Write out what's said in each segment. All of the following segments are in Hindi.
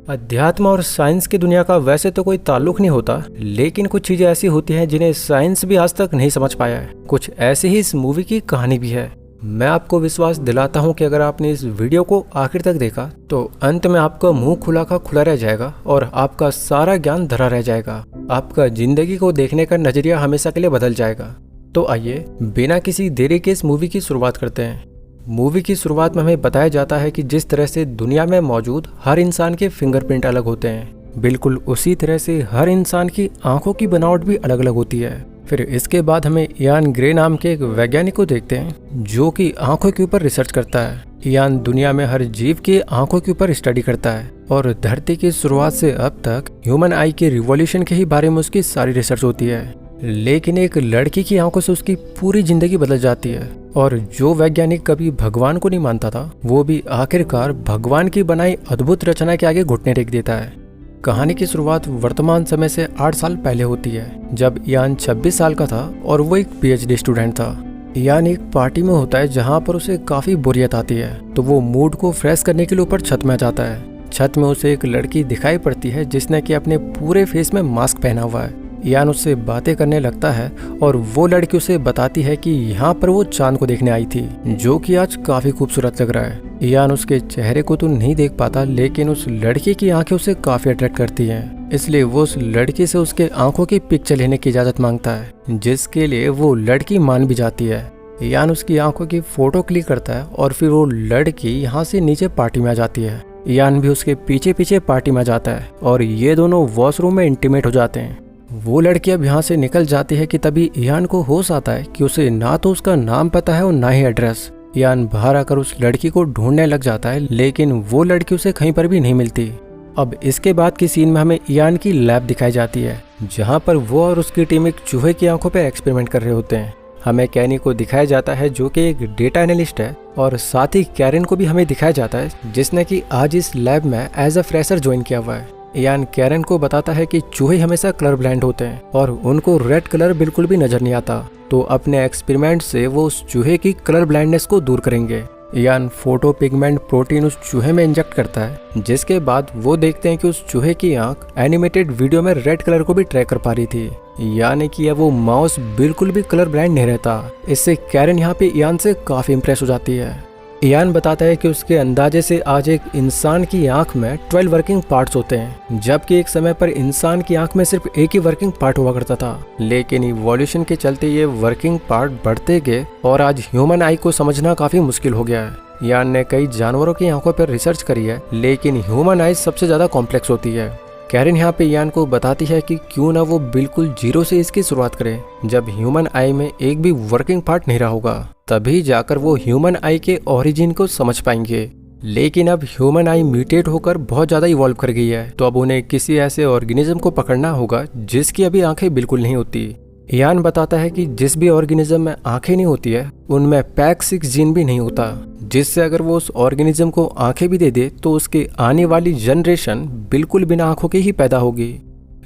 अध्यात्म और साइंस की दुनिया का वैसे तो कोई ताल्लुक नहीं होता, लेकिन कुछ चीजें ऐसी होती हैं जिन्हें साइंस भी आज तक नहीं समझ पाया है। कुछ ऐसी ही इस मूवी की कहानी भी है। मैं आपको विश्वास दिलाता हूं कि अगर आपने इस वीडियो को आखिर तक देखा तो अंत में आपका मुंह खुला का खुला रह जाएगा और आपका सारा ज्ञान धरा रह जाएगा। आपका जिंदगी को देखने का नजरिया हमेशा के लिए बदल जाएगा। तो आइए बिना किसी देरी के इस मूवी की शुरुआत करते हैं। मूवी की शुरुआत में हमें बताया जाता है कि जिस तरह से दुनिया में मौजूद हर इंसान के फिंगरप्रिंट अलग होते हैं, बिल्कुल उसी तरह से हर इंसान की आंखों की बनावट भी अलग अलग होती है। फिर इसके बाद हमें इयान ग्रे नाम के एक वैज्ञानिक को देखते हैं जो कि आंखों के ऊपर रिसर्च करता है। इयान दुनिया में हर जीव की आंखों के ऊपर स्टडी करता है और धरती की शुरुआत से अब तक ह्यूमन आई के रिवॉल्यूशन के ही बारे में उसकी सारी रिसर्च होती है। लेकिन एक लड़की की आंखों से उसकी पूरी जिंदगी बदल जाती है और जो वैज्ञानिक कभी भगवान को नहीं मानता था वो भी आखिरकार भगवान की बनाई अद्भुत रचना के आगे घुटने टेक देता है। कहानी की शुरुआत वर्तमान समय से 8 साल पहले होती है, जब इयान 26 साल का था और वो एक PhD स्टूडेंट था। इयान एक पार्टी में होता है जहाँ पर उसे काफी बोरियत आती है, तो वो मूड को फ्रेश करने के लिए ऊपर छत में जाता है। छत में उसे एक लड़की दिखाई पड़ती है जिसने कि अपने पूरे फेस में मास्क पहना हुआ है। इयान उससे बातें करने लगता है और वो लड़की उसे बताती है कि यहाँ पर वो चांद को देखने आई थी, जो कि आज काफी खूबसूरत लग रहा है। इयान उसके चेहरे को तो नहीं देख पाता, लेकिन उस लड़की की आंखें उसे काफी अट्रैक्ट करती हैं। इसलिए वो उस लड़की से उसके आंखों की पिक्चर लेने की इजाजत मांगता है, जिसके लिए वो लड़की मान भी जाती है। इयान उसकी आंखों की फोटो क्लिक करता है और फिर वो लड़की यहाँ से नीचे पार्टी में आ जाती है। इयान भी उसके पीछे पीछे पार्टी में जाता है और ये दोनों वॉशरूम में इंटीमेट हो जाते हैं। वो लड़की अब यहाँ से निकल जाती है कि तभी इयान को होश आता है कि उसे ना तो उसका नाम पता है और ना ही एड्रेस। इयान बाहर आकर उस लड़की को ढूंढने लग जाता है, लेकिन वो लड़की उसे कहीं पर भी नहीं मिलती। अब इसके बाद की सीन में हमें इयान की लैब दिखाई जाती है, जहाँ पर वो और उसकी टीम एक चूहे की आंखों पर एक्सपेरिमेंट कर रहे होते हैं। हमें कैनी को दिखाया जाता है जो कि एक डेटा एनालिस्ट है, और साथ ही कैरन को भी हमें दिखाया जाता है जिसने कि आज इस लैब में एज अ फ्रेशर ज्वाइन किया हुआ है। इयान कैरन को बताता है कि चूहे हमेशा कलर ब्लाइंड होते हैं और उनको रेड कलर बिल्कुल भी नजर नहीं आता, तो अपने एक्सपेरिमेंट से वो उस चूहे की कलर ब्लाइंडनेस को दूर करेंगे। इयान फोटो पिगमेंट प्रोटीन उस चूहे में इंजेक्ट करता है, जिसके बाद वो देखते हैं कि उस चूहे की आंख एनिमेटेड वीडियो में रेड कलर को भी ट्रैक कर पा रही थी, यानी कि वो माउस बिल्कुल भी कलर ब्लाइंड नहीं रहता। इससे कैरन यहाँ पे इयान से काफी इम्प्रेस हो जाती है। इयान बताता है कि उसके अंदाजे से आज एक इंसान की आंख में 12 वर्किंग पार्ट्स होते हैं, जबकि एक समय पर इंसान की आंख में सिर्फ एक ही वर्किंग पार्ट हुआ करता था। लेकिन इवोल्यूशन के चलते ये वर्किंग पार्ट बढ़ते गए और आज ह्यूमन आई को समझना काफी मुश्किल हो गया है। इयान ने कई जानवरों की आंखों पर रिसर्च करी है, लेकिन ह्यूमन आई सबसे ज्यादा कॉम्प्लेक्स होती है। कैरन यहाँ पे इयान को बताती है कि क्यों ना वो बिल्कुल जीरो से इसकी शुरुआत करे। जब ह्यूमन आई में एक भी वर्किंग पार्ट नहीं रहा होगा, तभी जाकर वो ह्यूमन आई के ओरिजिन को समझ पाएंगे। लेकिन अब ह्यूमन आई म्यूटेट होकर बहुत ज्यादा इवॉल्व कर गई है, तो अब उन्हें किसी ऐसे ऑर्गेनिज्म को पकड़ना होगा जिसकी अभी आंखें बिल्कुल नहीं होती। इयान बताता है कि जिस भी ऑर्गेनिज्म में आंखें नहीं होती है उनमें PAX6 जीन भी नहीं होता, जिससे अगर वो उस ऑर्गेनिज्म को आंखें भी दे दे तो उसके आने वाली जनरेशन बिल्कुल बिना आंखों के ही पैदा होगी।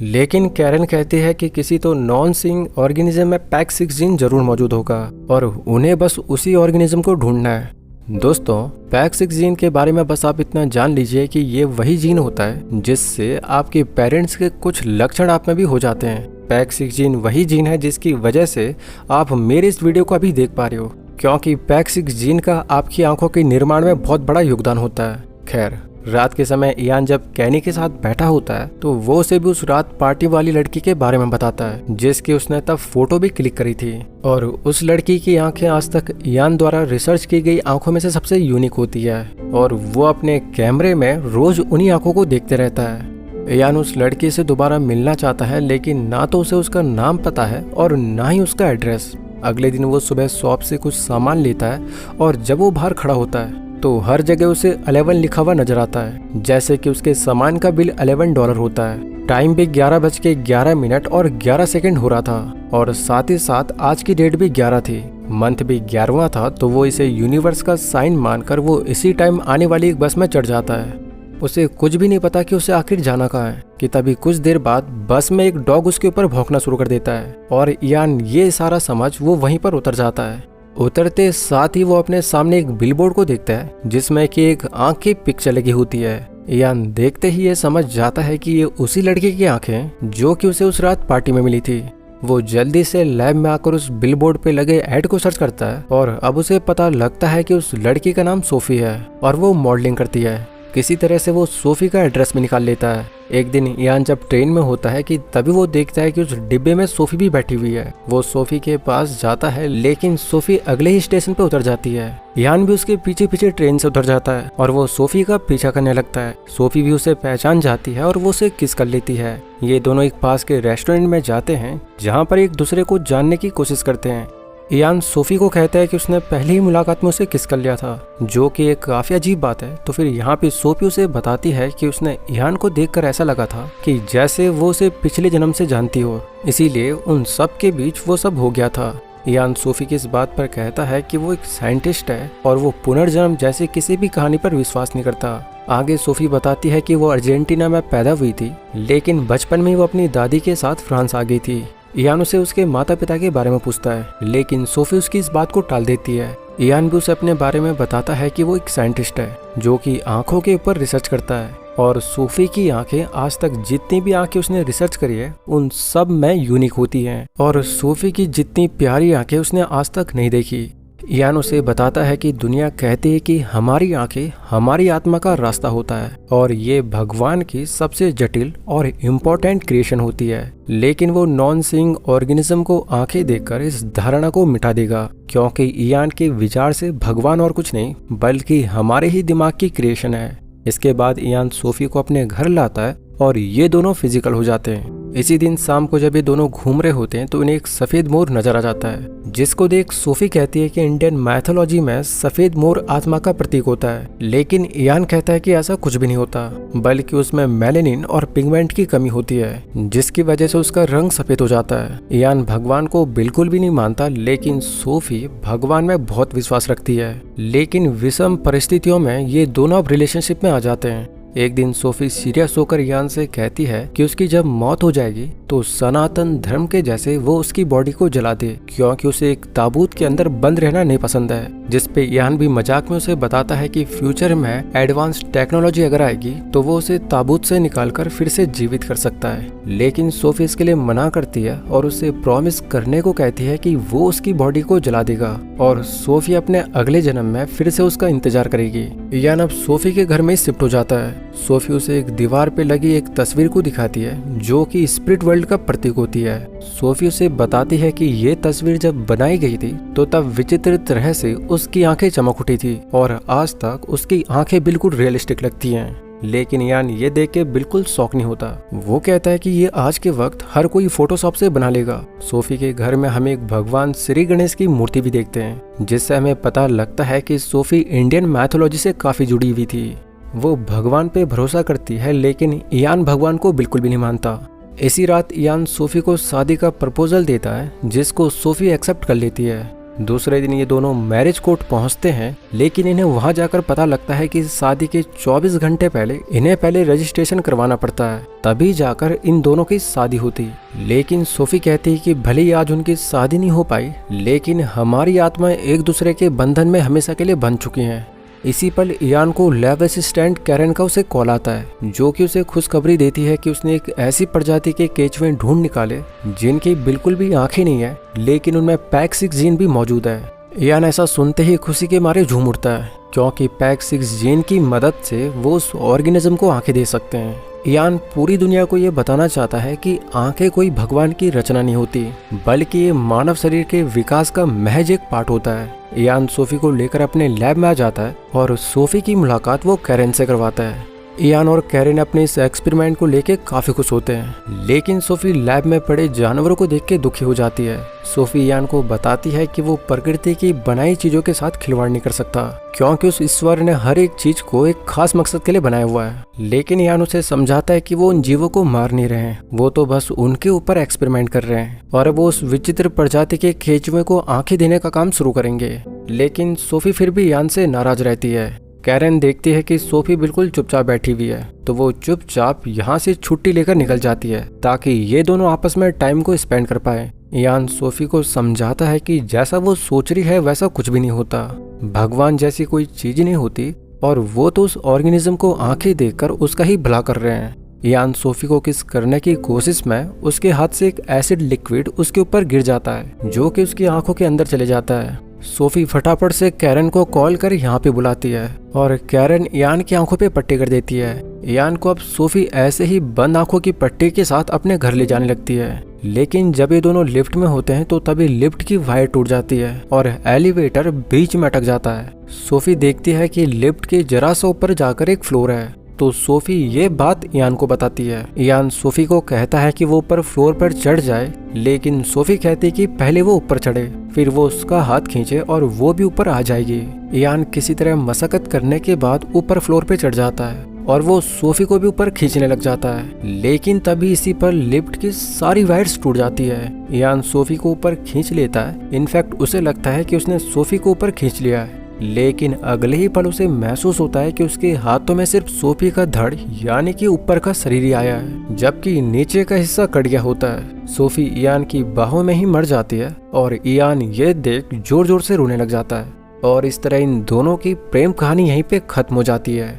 लेकिन कैरन कहते हैं कि किसी तो नॉन सीइंग ऑर्गेनिज्म में PAX6 जीन जरूर मौजूद होगा और उन्हें बस उसी ऑर्गेनिज्म को ढूंढना है। दोस्तों, PAX6 जीन के बारे में बस आप इतना जान लीजिए कि ये वही जीन होता है जिससे आपके पेरेंट्स के कुछ लक्षण आप में भी हो जाते हैं। PAX6 जीन वही जीन है जिसकी वजह से आप मेरे इस वीडियो को अभी देख पा रहे हो, क्योंकि PAX6 जीन का आपकी आंखों के निर्माण में बहुत बड़ा योगदान होता है। खैर, रात के समय इयान जब कैनी के साथ बैठा होता है तो वो उसे भी उस रात पार्टी वाली लड़की के बारे में बताता है, जिसकी उसने तब फोटो भी क्लिक करी थी। और उस लड़की की आंखें आज तक इयान द्वारा रिसर्च की गई आंखों में से सबसे यूनिक होती है और वो अपने कैमरे में रोज उन्हीं आंखों को देखते रहता है। इयान उस लड़की से दोबारा मिलना चाहता है, लेकिन ना तो उसे उसका नाम पता है और ना ही उसका एड्रेस। अगले दिन वो सुबह शॉप से कुछ सामान लेता है और जब वो बाहर खड़ा होता है तो हर जगह उसे 11 लिखा हुआ नजर आता है, जैसे कि उसके सामान का बिल $11 होता है। टाइम भी 11:11 और 11 सेकंड हो रहा था और साथ ही साथ आज की डेट भी 11 थी, मंथ भी 11वां था। तो वो इसे यूनिवर्स का साइन मानकर वो इसी टाइम आने वाली एक बस में चढ़ जाता है। उसे कुछ भी नहीं पता कि उसे आखिर जाना कहाँ है कि तभी कुछ देर बाद बस में एक डॉग उसके ऊपर भौंकना शुरू कर देता है और इयान ये सारा समझ वो वहीं पर उतर जाता है। उतरते साथ ही वो अपने सामने एक बिलबोर्ड को देखता है जिसमें कि एक आंख की पिक्चर लगी होती है। यान देखते ही ये समझ जाता है कि ये उसी लड़की की आंखें जो कि उसे उस रात पार्टी में मिली थी। वो जल्दी से लैब में आकर उस बिलबोर्ड पे लगे ऐड को सर्च करता है और अब उसे पता लगता है कि उस लड़की का नाम सोफी है और वो मॉडलिंग करती है। किसी तरह से वो सोफी का एड्रेस भी निकाल लेता है। एक दिन यान जब ट्रेन में होता है कि तभी वो देखता है कि उस डिब्बे में सोफी भी बैठी हुई है। वो सोफी के पास जाता है लेकिन सोफी अगले ही स्टेशन पे उतर जाती है। यान भी उसके पीछे पीछे ट्रेन से उतर जाता है और वो सोफी का पीछा करने लगता है। सोफी भी उसे पहचान जाती है और वो उसे किस कर लेती है। ये दोनों एक पास के रेस्टोरेंट में जाते हैं जहाँ पर एक दूसरे को जानने की कोशिश करते हैं। यान सोफी को कहता है कि उसने पहली ही मुलाकात में उसे किस कर लिया था, जो कि एक काफी अजीब बात है। तो फिर यहाँ पे सोफी उसे बताती है कि उसने यान को देखकर ऐसा लगा था कि जैसे वो उसे पिछले जन्म से जानती हो, इसीलिए उन सब के बीच वो सब हो गया था। यान सोफी की इस बात पर कहता है कि वो एक साइंटिस्ट है और वो पुनर्जन्म जैसे किसी भी कहानी पर विश्वास नहीं करता। आगे सोफी बताती है कि वो अर्जेंटीना में पैदा हुई थी लेकिन बचपन में वो अपनी दादी के साथ फ्रांस आ गई थी। यान उसे उसके माता पिता के बारे में पूछता है लेकिन सोफी उसकी इस बात को टाल देती है। यान भी उसे अपने बारे में बताता है कि वो एक साइंटिस्ट है जो कि आंखों के ऊपर रिसर्च करता है और सोफी की आंखें आज तक जितनी भी आंखें उसने रिसर्च करी है उन सब में यूनिक होती हैं और सोफी की जितनी प्यारी आंखें उसने आज तक नहीं देखी। यान उसे बताता है कि दुनिया कहती है कि हमारी आंखें हमारी आत्मा का रास्ता होता है और ये भगवान की सबसे जटिल और इम्पोर्टेंट क्रिएशन होती है, लेकिन वो नॉन सीइंग ऑर्गेनिज्म को आंखें देखकर इस धारणा को मिटा देगा क्योंकि यान के विचार से भगवान और कुछ नहीं बल्कि हमारे ही दिमाग की क्रिएशन है। इसके बाद यान सोफी को अपने घर लाता है और ये दोनों फिजिकल हो जाते हैं। इसी दिन शाम को जब ये दोनों घूम रहे होते हैं तो इन्हें एक सफेद मोर नजर आ जाता है, जिसको देख सोफी कहती है कि इंडियन मैथोलॉजी में सफेद मोर आत्मा का प्रतीक होता है, लेकिन यान कहता है कि ऐसा कुछ भी नहीं होता बल्कि उसमें मेलेनिन और पिगमेंट की कमी होती है जिसकी वजह से उसका रंग सफेद हो जाता है। यान भगवान को बिल्कुल भी नहीं मानता लेकिन सोफी भगवान में बहुत विश्वास रखती है, लेकिन विषम परिस्थितियों में ये दोनों अब रिलेशनशिप में आ जाते हैं। एक दिन सोफी सीरियस होकर यान से कहती है कि उसकी जब मौत हो जाएगी तो सनातन धर्म के जैसे वो उसकी बॉडी को जला दे क्योंकि उसे एक ताबूत के अंदर बंद रहना नहीं पसंद है। जिसपे यान भी मजाक में उसे बताता है कि फ्यूचर में एडवांस टेक्नोलॉजी अगर आएगी तो वो उसे ताबूत से निकालकर फिर से जीवित कर सकता है, लेकिन सोफी इसके लिए मना करती है और उसे प्रॉमिस करने को कहती है कि वो उसकी बॉडी को जला देगा और सोफी अपने अगले जन्म में फिर से उसका इंतजार करेगी। यान अब सोफी के घर में शिफ्ट हो जाता है। सोफी उसे एक दीवार पे लगी एक तस्वीर को दिखाती है जो कि स्पिरिट वर्ल्ड का प्रतीक होती है। सोफी उसे बताती है कि ये तस्वीर जब बनाई गई थी तो तब विचित्र तरह से उसकी आंखें चमक उठी थी और आज तक उसकी आंखें बिल्कुल रियलिस्टिक लगती हैं। लेकिन यान ये देख के बिल्कुल शौक नहीं होता। वो कहता है कि ये आज के वक्त हर कोई फोटोशॉप से बना लेगा। सोफी के घर में हम एक भगवान श्री गणेश की मूर्ति भी देखते हैं, जिससे हमें पता लगता है कि सोफी इंडियन मैथोलॉजी से काफी जुड़ी हुई थी। वो भगवान पे भरोसा करती है लेकिन यान भगवान को बिल्कुल भी नहीं मानता। इसी रात यान सोफी को शादी का प्रपोजल देता है जिसको सोफी एक्सेप्ट कर लेती है। दूसरे दिन ये दोनों मैरिज कोर्ट पहुंचते हैं, लेकिन इन्हें वहां जाकर पता लगता है कि शादी के 24 घंटे पहले इन्हें पहले रजिस्ट्रेशन करवाना पड़ता है, तभी जाकर इन दोनों की शादी होती। लेकिन सोफी कहती है कि भले ही आज उनकी शादी नहीं हो पाई लेकिन हमारी आत्माएं एक दूसरे के बंधन में हमेशा के लिए बंध चुकी हैं। इसी पल यान को लैब असिस्टेंट कैरन का उसे कॉल आता है जो कि उसे खुशखबरी देती है कि उसने एक ऐसी प्रजाति के केचुए ढूंढ निकाले जिनकी बिल्कुल भी आंखें नहीं है लेकिन उनमें पैक6 जीन भी मौजूद है। यान ऐसा सुनते ही खुशी के मारे झूम उठता है क्योंकि पैक6 जीन की मदद से वो उस ऑर्गेनिज्म को आंखें दे सकते हैं। यान पूरी दुनिया को ये बताना चाहता है कि आंखें कोई भगवान की रचना नहीं होती बल्कि ये मानव शरीर के विकास का महज एक पार्ट होता है। यान सोफी को लेकर अपने लैब में आ जाता है और सोफी की मुलाकात वो कैरन से करवाता है। यान और कैरन अपने इस एक्सपेरिमेंट को लेकर काफी खुश होते हैं, लेकिन सोफी लैब में पड़े जानवरों को देख के दुखी हो जाती है। सोफी यान को बताती है कि वो प्रकृति की बनाई चीजों के साथ खिलवाड़ नहीं कर सकता क्योंकि उस ईश्वर ने हर एक चीज को एक खास मकसद के लिए बनाया हुआ है। लेकिन यान उसे समझाता है कि वो उन जीवों को मार नहीं रहे हैं, वो तो बस उनके ऊपर एक्सपेरिमेंट कर रहे हैं और वो उस विचित्र प्रजाति के केचुए को आंखें देने का काम शुरू करेंगे। लेकिन सोफी फिर भी यान से नाराज रहती है। कैरन देखती है कि सोफी बिल्कुल चुपचाप बैठी हुई है तो वो चुपचाप यहाँ से छुट्टी लेकर निकल जाती है ताकि ये दोनों आपस में टाइम को स्पेंड कर पाए। यान सोफी को समझाता है कि जैसा वो सोच रही है वैसा कुछ भी नहीं होता, भगवान जैसी कोई चीज नहीं होती, और वो तो उस ऑर्गेनिज्म को आंखें देखकर उसका ही भला कर रहे हैं। इयान सोफी को किस करने की कोशिश में उसके हाथ से एक एसिड लिक्विड उसके ऊपर गिर जाता है जो कि उसकी आंखों के अंदर चले जाता है। सोफी फटाफट से कैरन को कॉल कर यहाँ पे बुलाती है और कैरन इयान की आंखों पे पट्टी कर देती है। इयान को अब सोफी ऐसे ही बंद आंखों की पट्टी के साथ अपने घर ले जाने लगती है। लेकिन जब ये दोनों लिफ्ट में होते हैं तो तभी लिफ्ट की वायर टूट जाती है और एलिवेटर बीच में अटक जाता है। सोफी देखती है कि लिफ्ट के जरा सा ऊपर जाकर एक फ्लोर है, तो सोफी ये बात इयान को बताती है। इयान सोफी को कहता है कि वो ऊपर फ्लोर पर चढ़ जाए, लेकिन सोफी कहती है कि पहले वो ऊपर चढ़े, फिर वो उसका हाथ खींचे और वो भी ऊपर आ जाएगी। इयान किसी तरह मशक्कत करने के बाद ऊपर फ्लोर पे चढ़ जाता है और वो सोफी को भी ऊपर खींचने लग जाता है, लेकिन तभी इसी पर लिफ्ट की सारी वायर्स टूट जाती है। इयान सोफी को ऊपर खींच लेता है। इनफैक्ट उसे लगता है कि उसने सोफी को ऊपर खींच लिया है, लेकिन अगले ही पल उसे महसूस होता है कि उसके हाथों में सिर्फ सोफी का धड़ यानी कि ऊपर का शरीर ही आया है, जबकि नीचे का हिस्सा कट गया होता है। सोफी इयान की बाहों में ही मर जाती है और इयान ये देख जोर जोर से रोने लग जाता है और इस तरह इन दोनों की प्रेम कहानी यहीं पे खत्म हो जाती है।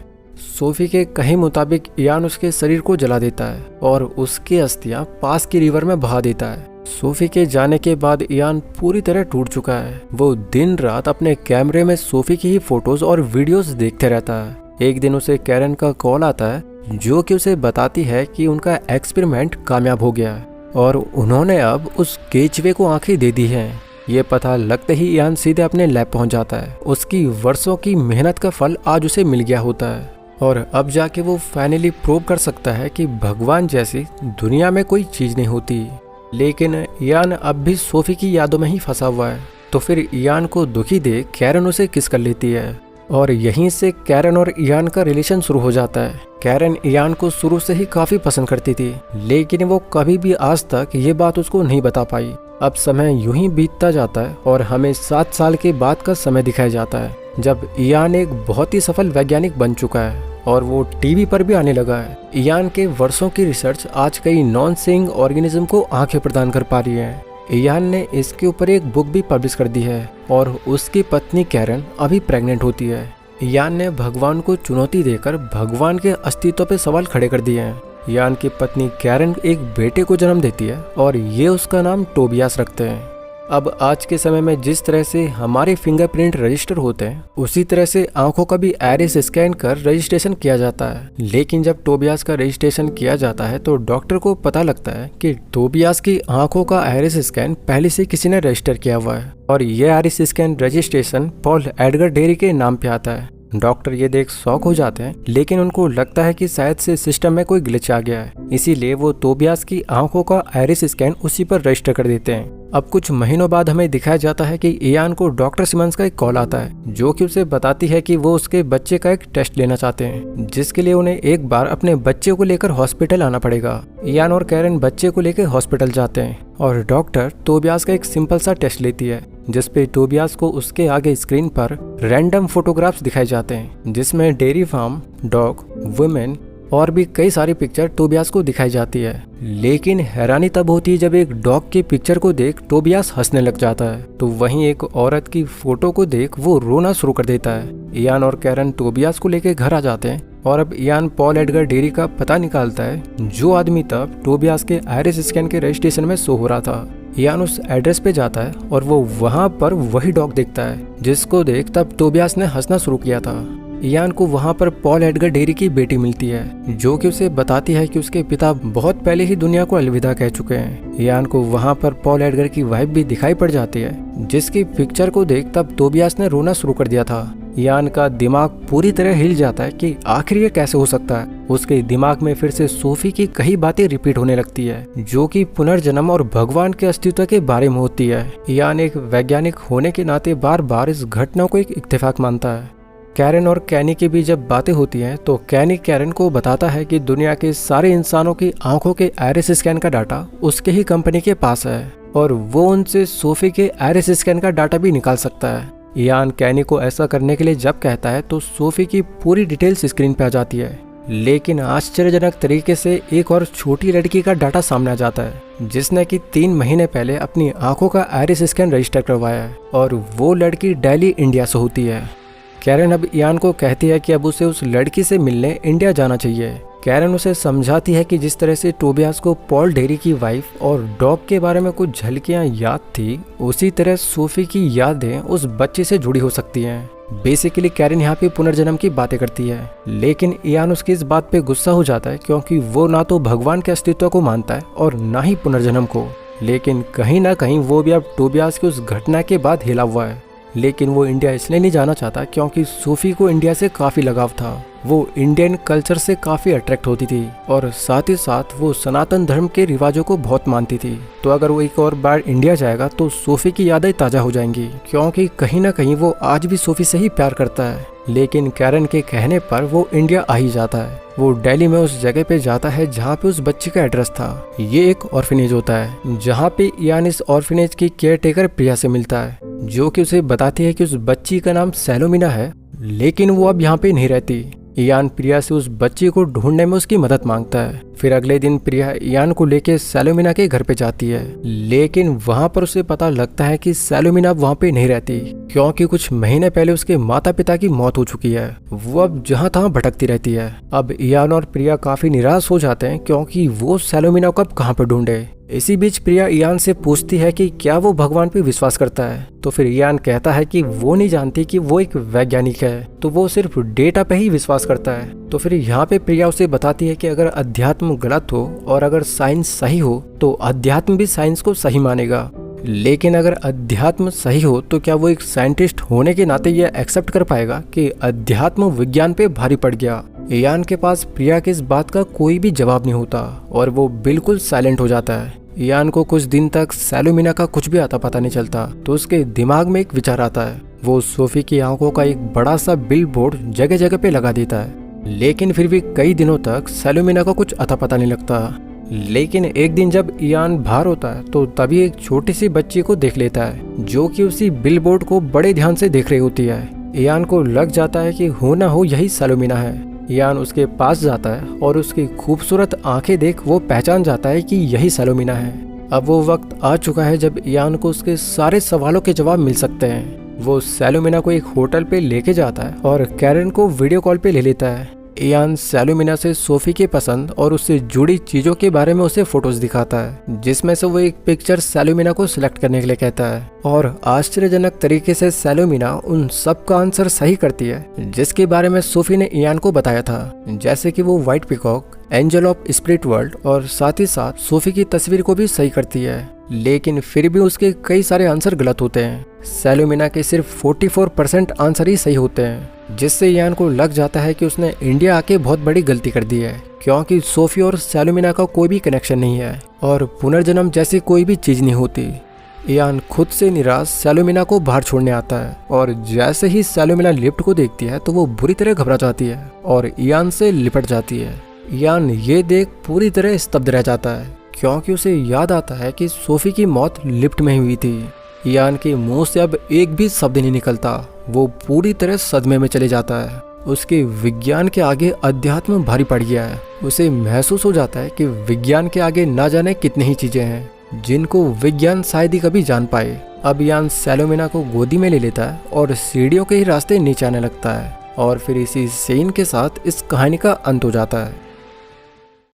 सोफी के कहे मुताबिक इयान उसके शरीर को जला देता है और उसकी अस्थियां पास की रिवर में बहा देता है। सोफी के जाने के बाद इयान पूरी तरह टूट चुका है। वो दिन रात अपने कैमरे में सोफी की ही फोटोज और वीडियोस देखते रहता है। एक दिन उसे कैरन का कॉल आता है जो कि उसे बताती है कि उनका एक्सपेरिमेंट कामयाब हो गया है और उन्होंने अब उस केचवे को आंखें दे दी हैं। ये पता लगते ही इयान सीधे अपने लैब पहुंच जाता है। उसकी वर्षों की मेहनत का फल आज उसे मिल गया होता है और अब जाके वो फाइनली प्रूव कर सकता है कि भगवान जैसी दुनिया में कोई चीज नहीं होती। लेकिन इयान अब भी सोफी की यादों में ही फंसा हुआ है, तो फिर इयान को दुखी देख कैरन उसे किस कर लेती है और यहीं से कैरन और इयान का रिलेशन शुरू हो जाता है। कैरन इयान को शुरू से ही काफी पसंद करती थी, लेकिन वो कभी भी आज तक ये बात उसको नहीं बता पाई। अब समय यूं ही बीतता जाता है और हमें 7 साल के बाद का समय दिखाया जाता है, जब इयान एक बहुत ही सफल वैज्ञानिक बन चुका है और वो टीवी पर भी आने लगा है। इयान के वर्षों की रिसर्च आज कई नॉन सीइंग ऑर्गेनिज्म को आंखें प्रदान कर पा रही है। इयान ने इसके ऊपर एक बुक भी पब्लिश कर दी है और उसकी पत्नी कैरन अभी प्रेग्नेंट होती है। इयान ने भगवान को चुनौती देकर भगवान के अस्तित्व पे सवाल खड़े कर दिए हैं। इयान की पत्नी कैरन एक बेटे को जन्म देती है और ये उसका नाम टोबियास रखते हैं। अब आज के समय में जिस तरह से हमारे फिंगरप्रिंट रजिस्टर होते हैं, उसी तरह से आंखों का भी आइरिस स्कैन कर रजिस्ट्रेशन किया जाता है। लेकिन जब टोबियास का रजिस्ट्रेशन किया जाता है तो डॉक्टर को पता लगता है कि टोबियास की आंखों का आइरिस स्कैन पहले से किसी ने रजिस्टर किया हुआ है और यह iris scan registration Paul Edgar dairy के नाम पे आता है। डॉक्टर ये देख शॉक हो जाते हैं, लेकिन उनको लगता है कि शायद से सिस्टम में कोई ग्लिच आ गया है, इसीलिए वो टोबियास की आंखों का आइरिस स्कैन उसी पर रजिस्टर कर देते हैं। अब कुछ महीनों बाद हमें दिखाया जाता है कि इयान को डॉक्टर सिमंस का एक कॉल आता है जो कि उसे बताती है कि वो उसके बच्चे का एक टेस्ट लेना चाहते हैं, जिसके लिए उन्हें एक बार अपने बच्चे को लेकर हॉस्पिटल आना पड़ेगा। इयान और कैरन बच्चे को लेकर हॉस्पिटल जाते हैं और डॉक्टर टोबियास का एक सिंपल सा टेस्ट लेती है, जिसपे टोबियास को उसके आगे स्क्रीन पर रैंडम फोटोग्राफ्स दिखाए जाते हैं, जिसमें डेयरी फार्म, डॉग, वुमेन और भी कई सारी पिक्चर टोबियास को दिखाई जाती है। लेकिन हैरानी तब होती है जब एक डॉग की पिक्चर को देख टोबियास हंसने लग जाता है, तो वहीं एक औरत की फोटो को देख वो रोना शुरू कर देता है। इयान और कैरन टोबियास को लेकर घर आ जाते हैं और अब इयान पॉल एडगर डेरी का पता निकालता है, जो आदमी तब टोबियास के आइरिस स्कैन के रजिस्ट्रेशन में शो हो रहा था। इयान उस एड्रेस पे जाता है और वो वहाँ पर वही डॉग देखता है जिसको देख तब टोबियास ने हंसना शुरू किया था। इयान को वहाँ पर पॉल एडगर डेरी की बेटी मिलती है, जो कि उसे बताती है कि उसके पिता बहुत पहले ही दुनिया को अलविदा कह चुके हैं। इयान को वहाँ पर पॉल एडगर की वाइफ भी दिखाई पड़ जाती है, जिसकी पिक्चर को देख तब टोबियास ने रोना शुरू कर दिया था। इयान का दिमाग पूरी तरह हिल जाता है कि आखिर ये कैसे हो सकता है। उसके दिमाग में फिर से सोफी की कई बातें रिपीट होने लगती है, जो कि पुनर्जन्म और भगवान के अस्तित्व के बारे में होती है। इयान एक वैज्ञानिक होने के नाते बार बार इस घटना को एक इत्तेफाक मानता है। कैरन और कैनी की भी जब बातें होती हैं तो कैनी कैरन को बताता है कि दुनिया के सारे इंसानों की आंखों के आइरिस स्कैन का डाटा उसके ही कंपनी के पास है और वो उनसे सोफी के आइरिस स्कैन का डाटा भी निकाल सकता है। इयान कैनी को ऐसा करने के लिए जब कहता है तो सोफी की पूरी डिटेल्स स्क्रीन पे आ जाती है, लेकिन आश्चर्यजनक तरीके से एक और छोटी लड़की का डाटा सामने आ जाता है, जिसने कि 3 महीने पहले अपनी आंखों का आइरिस स्कैन रजिस्टर करवाया है और वो लड़की दिल्ली इंडिया से होती है। कैरन अब इयान को कहती है कि अब उसे उस लड़की से मिलने इंडिया जाना चाहिए। कैरन उसे समझाती है कि जिस तरह से टोबियास को पॉल डेरी की वाइफ और डॉग के बारे में कुछ झलकियां याद थी, उसी तरह सोफी की यादें उस बच्चे से जुड़ी हो सकती हैं। बेसिकली कैरन यहाँ पे पुनर्जन्म की बातें करती है, लेकिन इयान उसकी इस बात पे गुस्सा हो जाता है क्योंकि वो ना तो भगवान के अस्तित्व को मानता है और ना ही पुनर्जन्म को। लेकिन कहीं ना कहीं वो भी अब टोबियास की उस घटना के बाद हिला हुआ है। लेकिन वो इंडिया इसलिए नहीं जाना चाहता क्योंकि सोफी को इंडिया से काफ़ी लगाव था। वो इंडियन कल्चर से काफ़ी अट्रैक्ट होती थी और साथ ही साथ वो सनातन धर्म के रिवाजों को बहुत मानती थी। तो अगर वो एक और बार इंडिया जाएगा तो सोफी की यादें ताज़ा हो जाएंगी, क्योंकि कहीं ना कहीं वो आज भी सोफी से ही प्यार करता है। लेकिन कैरन के कहने पर वो इंडिया आ ही जाता है। वो दिल्ली में उस जगह पे जाता है जहाँ पे उस बच्चे का एड्रेस था। ये एक ऑर्फिनेज होता है जहाँ पे इयान इस ऑर्फिनेज की केयर टेकर प्रिया से मिलता है, जो कि उसे बताती है कि उस बच्ची का नाम सैलोमिना है, लेकिन वो अब यहाँ पे नहीं रहती। इयान प्रिया से उस बच्ची को ढूंढने में उसकी मदद मांगता है। फिर अगले दिन प्रिया इयान को लेके सैलोमिना के घर पे जाती है, लेकिन वहाँ पर उसे पता लगता है कि सैलोमिना वहाँ पे नहीं रहती, क्योंकि कुछ महीने पहले उसके माता पिता की मौत हो चुकी है। वो अब जहाँ तहाँ भटकती रहती है। अब इयान और प्रिया काफी निराश हो जाते हैं क्योंकि वो सैलोमिना को अब कहाँ पे ढूंढे। इसी बीच प्रिया इयान से पूछती है कि क्या वो भगवान पे विश्वास करता है। तो फिर इयान कहता है कि वो नहीं जानती कि वो एक वैज्ञानिक है, तो वो सिर्फ डेटा पे ही विश्वास करता है। तो फिर यहाँ पे प्रिया उसे बताती है कि अगर अध्यात्म गलत हो और अगर साइंस सही हो तो अध्यात्म भी साइंस को सही मानेगा। लेकिन अगर अध्यात्म सही हो तो क्या वो एक साइंटिस्ट होने के नाते यह एक्सेप्ट कर पाएगा कि अध्यात्म विज्ञान पे भारी पड़ गया। इयान के पास प्रिया की इस बात का कोई भी जवाब नहीं होता और वो बिल्कुल साइलेंट हो जाता है। इयान को कुछ दिन तक सैलोमिना का कुछ भी आता पता नहीं चलता, तो उसके दिमाग में एक विचार आता है। वो सोफी की आंखों का एक बड़ा सा बिल बोर्ड जगह जगह पे लगा देता है, लेकिन फिर भी कई दिनों तक सैलोमिना का कुछ अता पता नहीं लगता। लेकिन एक दिन जब इयान बाहर होता है तो तभी एक छोटी सी बच्ची को देख लेता है, जो कि उसी बिल बोर्ड को बड़े ध्यान से देख रही होती है। इयान को लग जाता है कि हो ना हो यही सैलोमिना है। इयान उसके पास जाता है और उसकी खूबसूरत आंखें देख वो पहचान जाता है कि यही सैलोमिना है। अब वो वक्त आ चुका है जब इयान को उसके सारे सवालों के जवाब मिल सकते हैं। वो सैलोमिना को एक होटल पे लेके जाता है और कैरन को वीडियो कॉल पे ले लेता है। इयान सैलोमिना से सोफी के पसंद और उससे जुड़ी चीजों के बारे में उसे फोटोज दिखाता है, जिसमें से वो एक पिक्चर सैलोमिना को सिलेक्ट करने के लिए कहता है। और आश्चर्यजनक तरीके से सैलोमिना उन सब का आंसर सही करती है जिसके बारे में सोफी ने इयान को बताया था, जैसे कि वो white peacock, angel of spirit world और साथ ही साथ सोफी की तस्वीर को भी सही करती है। लेकिन फिर भी उसके कई सारे आंसर गलत होते हैं। सैलोमिना के सिर्फ 44% आंसर ही सही होते हैं, जिससे इयान को लग जाता है कि उसने इंडिया आके बहुत बड़ी गलती कर दी है, क्योंकि सोफी और सैलोमिना का कोई भी कनेक्शन नहीं है और पुनर्जन्म जैसी कोई भी चीज नहीं होती। इयान खुद से निराश सैलोमिना को बाहर छोड़ने आता है और जैसे ही सैलोमिना लिफ्ट को देखती है तो वो बुरी तरह घबरा जाती है और इयान से लिपट जाती है। इयान ये देख पूरी तरह स्तब्ध रह जाता है, क्योंकि उसे याद आता है कि सोफी की मौत लिफ्ट में ही हुई थी। इयान के मुंह से अब एक भी शब्द नहीं निकलता। वो पूरी तरह सदमे में चले जाता है। उसके विज्ञान के आगे अध्यात्म भारी पड़ गया है। उसे महसूस हो जाता है कि विज्ञान के आगे ना जाने कितनी ही चीजें हैं जिनको विज्ञान शायद ही कभी जान पाए। अब इयान सैलोमिना को गोदी में ले लेता है और सीढ़ियों के ही रास्ते नीचे आने लगता है और फिर इसी सीन के साथ इस कहानी का अंत हो जाता है।